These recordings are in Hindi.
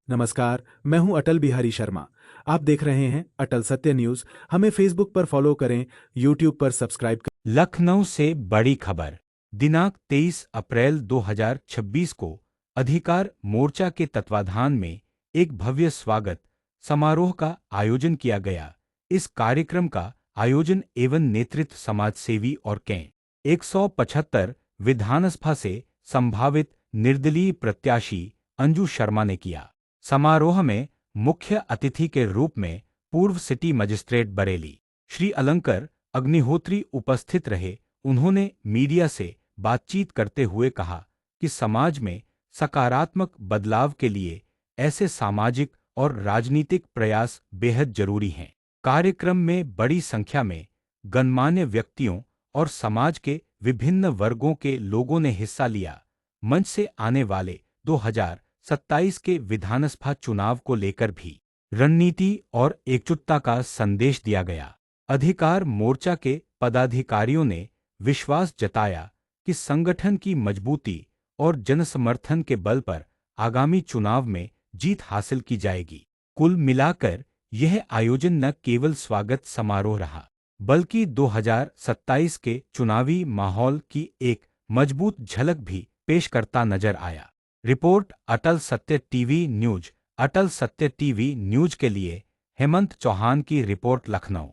नमस्कार, मैं हूं अटल बिहारी शर्मा। आप देख रहे हैं अटल सत्य न्यूज। हमें फेसबुक पर फॉलो करें, यूट्यूब पर सब्सक्राइब करें। लखनऊ से बड़ी खबर। दिनांक 23 अप्रैल 2026 को अधिकार मोर्चा के तत्वाधान में एक भव्य स्वागत समारोह का आयोजन किया गया। इस कार्यक्रम का आयोजन एवं नेतृत्व समाजसेवी और कैं 175 विधानसभा से संभावित निर्दलीय प्रत्याशी अंजू शर्मा ने किया। समारोह में मुख्य अतिथि के रूप में पूर्व सिटी मजिस्ट्रेट बरेली श्री अलंकर अग्निहोत्री उपस्थित रहे। उन्होंने मीडिया से बातचीत करते हुए कहा कि समाज में सकारात्मक बदलाव के लिए ऐसे सामाजिक और राजनीतिक प्रयास बेहद जरूरी हैं। कार्यक्रम में बड़ी संख्या में गणमान्य व्यक्तियों और समाज के विभिन्न वर्गों के लोगों ने हिस्सा लिया। मंच से आने वाले 2027 के विधानसभा चुनाव को लेकर भी रणनीति और एकजुटता का संदेश दिया गया। अधिकार मोर्चा के पदाधिकारियों ने विश्वास जताया कि संगठन की मजबूती और जनसमर्थन के बल पर आगामी चुनाव में जीत हासिल की जाएगी। कुल मिलाकर यह आयोजन न केवल स्वागत समारोह रहा, बल्कि 2027 के चुनावी माहौल की एक मजबूत झलक भी पेश करता नजर आया। रिपोर्ट अटल सत्य टीवी न्यूज। अटल सत्य टीवी न्यूज के लिए हेमंत चौहान की रिपोर्ट, लखनऊ।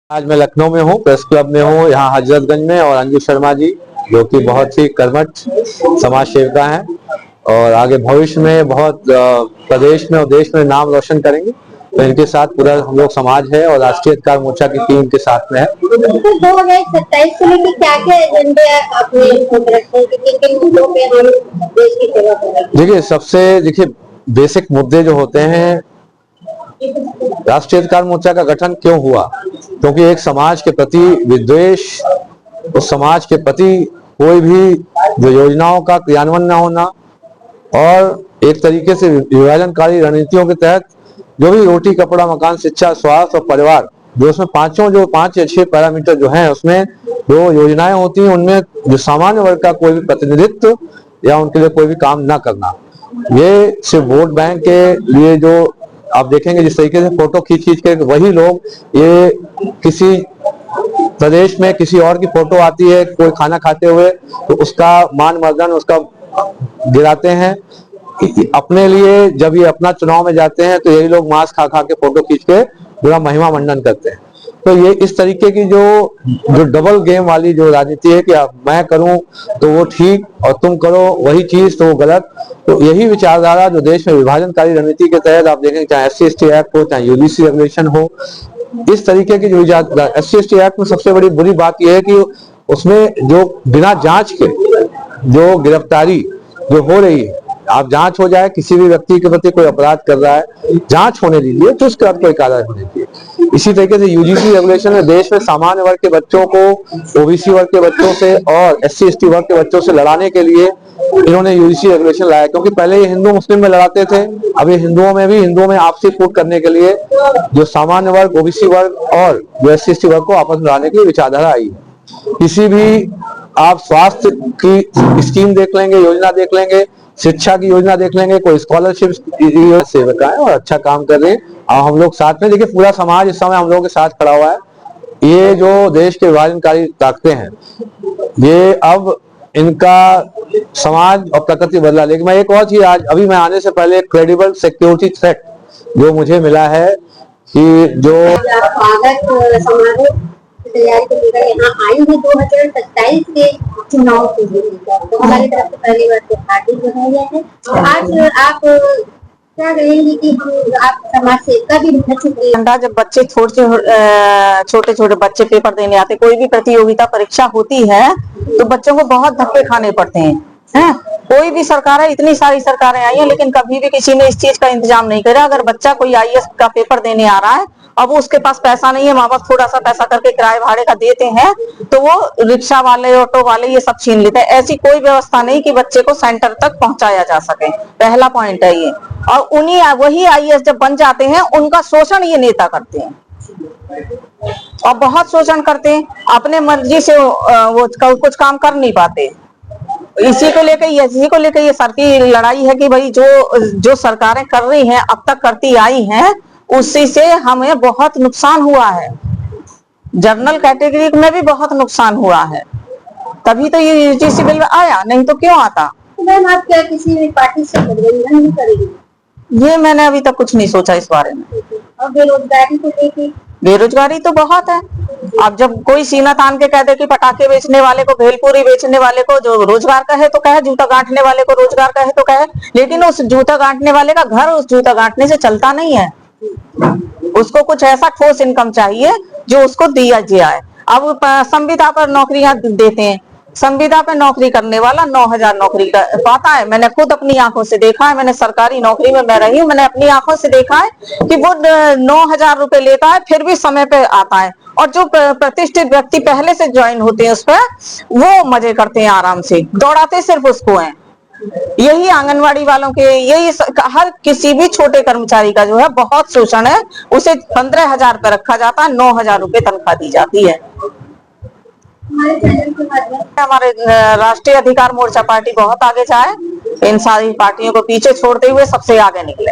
आज मैं लखनऊ में हूँ, प्रेस क्लब में हूँ, यहाँ हजरतगंज में। और अंजू शर्मा जी जो कि बहुत ही कर्मठ समाज सेविका हैं और आगे भविष्य में बहुत प्रदेश में और देश में नाम रोशन करेंगे। तो इनके साथ पूरा हम लोग समाज है और राष्ट्रीय अधिकार मोर्चा की टीम के साथ में है। 2027 को लेकर क्या-क्या एजेंडे अपने किन मुद्दों पे हम देश की सेवा करेंगे? देखिए बेसिक मुद्दे जो होते हैं, राष्ट्रीय अधिकार मोर्चा का गठन क्यों हुआ? क्योंकि एक समाज के प्रति विद्वेष, उस समाज के प्रति कोई भी जो योजनाओं का क्रियान्वयन न होना और एक तरीके से विभाजनकारी रणनीतियों के तहत जो भी रोटी कपड़ा मकान शिक्षा स्वास्थ्य और परिवार, जो उसमें पांच या 6 पैरामीटर जो हैं, उसमें जो योजनाएं होती हैं उनमें जो सामान्य वर्ग का कोई भी प्रतिनिधित्व या उनके लिए कोई भी काम ना करना, ये सिर्फ वोट बैंक के लिए जो आप देखेंगे जिस तरीके से फोटो खींच के वही लोग, ये किसी प्रदेश में किसी और की फोटो आती है कोई खाना खाते हुए तो उसका मान मर्दन उसका गिराते हैं। अपने लिए जब ये अपना चुनाव में जाते हैं तो यही लोग मांस खा के फोटो खींच के पूरा महिमा मंडन करते हैं। तो ये इस तरीके की जो डबल गेम वाली जो राजनीति है कि मैं करूं तो वो ठीक और तुम करो वही चीज तो वो गलत, तो यही विचारधारा जो देश में विभाजनकारी रणनीति के तहत आप देखेंगे, चाहे SC/ST एक्ट हो, चाहे यूजीसी रेगुलेशन हो, इस तरीके की जो SC/ST एक्ट में सबसे बड़ी बुरी बात यह है कि उसमें जो बिना जांच के जो गिरफ्तारी जो हो रही है, आप जांच हो जाए किसी भी व्यक्ति के प्रति कोई अपराध कर रहा है, जांच होने दीजिए तो उसके बाद कोई कार्रवाई होनी चाहिए। इसी तरीके से यूजीसी रेगुलेशन में देश में सामान्य वर्ग के बच्चों को OBC वर्ग के बच्चों से और SC/ST वर्ग के बच्चों से लड़ाने के लिए इन्होंने यूजीसी रेगुलेशन लाया। क्योंकि पहले ये हिंदू मुस्लिम में लड़ाते थे, अब ये हिंदुओं में आपसी फूट करने के लिए जो सामान्य वर्ग, OBC वर्ग और जो SC/ST वर्ग को आपस में लड़ाने की विचारधारा आई है। किसी भी आप स्वास्थ्य की स्कीम देख लेंगे, योजना देख लेंगे, शिक्षा की योजना देख लेंगे, कोई स्कॉलरशिप सेविका है और अच्छा काम कर रहे हैं। और हम लोग साथ में, देखिए पूरा समाज इस समय हम लोगों के साथ खड़ा हुआ है। ये जो देश के विभाजनकारी ताकतें हैं, ये अब इनका समाज और प्रकृति बदला। लेकिन मैं एक और चीज, आज अभी मैं आने से पहले क्रेडिबल सिक्योरिटी थ्रेट जो मुझे मिला है कि जो तैयारी को लेकर यहाँ आई है 2027 के चुनाव के लिए, तो हमारी तरफ से पहली बार पार्टी बनाई है। आज आप क्या कहेंगी कि हम आप समाज सेविका भी रह चुके हैं? जब बच्चे छोटे छोटे बच्चे पेपर देने आते, कोई भी प्रतियोगिता परीक्षा होती है तो बच्चों को बहुत धक्के खाने पड़ते हैं। कोई भी सरकार है, इतनी सारी सरकारें आई हैं, लेकिन कभी भी किसी ने इस चीज का इंतजाम नहीं करा। अगर बच्चा कोई IAS का पेपर देने आ रहा है, अब उसके पास पैसा नहीं है, माँ बाप थोड़ा सा पैसा करके किराए भाड़े का देते हैं, तो वो रिक्शा वाले, ऑटो वाले ये सब छीन लेते हैं। ऐसी कोई व्यवस्था नहीं कि बच्चे को सेंटर तक पहुंचाया जा सके। पहला पॉइंट है ये। और वही IAS जब बन जाते हैं, उनका शोषण ये नेता करते हैं और बहुत शोषण करते हैं। अपने मर्जी से वो कुछ काम कर नहीं पाते। इसी को लेके ये सर की लड़ाई है कि भाई जो सरकारें कर रही हैं, अब तक करती आई हैं, उसी से हमें बहुत नुकसान हुआ है। जनरल कैटेगरी में भी बहुत नुकसान हुआ है, तभी तो ये यूजीसी बिल आया, नहीं तो क्यों आता। तो मैम आप क्या किसी भी पार्टी से गठबंधन नहीं करेंगे? ये मैंने अभी तक कुछ नहीं सोचा इस बारे में। और बेरोजगारी को लेके? बेरोजगारी तो बहुत है। अब जब कोई सीना तान के कह दे कि पटाखे बेचने वाले को, भेलपुरी बेचने वाले को जो रोजगार कहे तो कहे, जूता गांठने वाले को रोजगार कहे तो कहे, लेकिन उस जूता गांठने वाले का घर उस जूता गांठने से चलता नहीं है। उसको कुछ ऐसा ठोस इनकम चाहिए जो उसको दिया जाए। अब संविदा पर नौकरियां देते हैं, संविदा पे नौकरी करने वाला 9,000 नौकरी पाता है। मैंने खुद अपनी आंखों से देखा है, मैंने सरकारी नौकरी में मैं रही हूँ, मैंने अपनी आंखों से देखा है कि वो 9,000 रुपए लेता है, फिर भी समय पे आता है। और जो प्रतिष्ठित व्यक्ति पहले से ज्वाइन होते हैं उस पर, वो मजे करते हैं, आराम से दौड़ाते सिर्फ उसको हैं। यही आंगनवाड़ी वालों के, यही हर किसी भी छोटे कर्मचारी का जो है बहुत शोषण है। उसे 15,000 पे रखा जाता है, 9,000 रुपए तनख्वाह दी जाती है। हमारे राष्ट्रीय अधिकार मोर्चा पार्टी बहुत आगे जाए, इन सारी पार्टियों को पीछे छोड़ते हुए सबसे आगे निकले।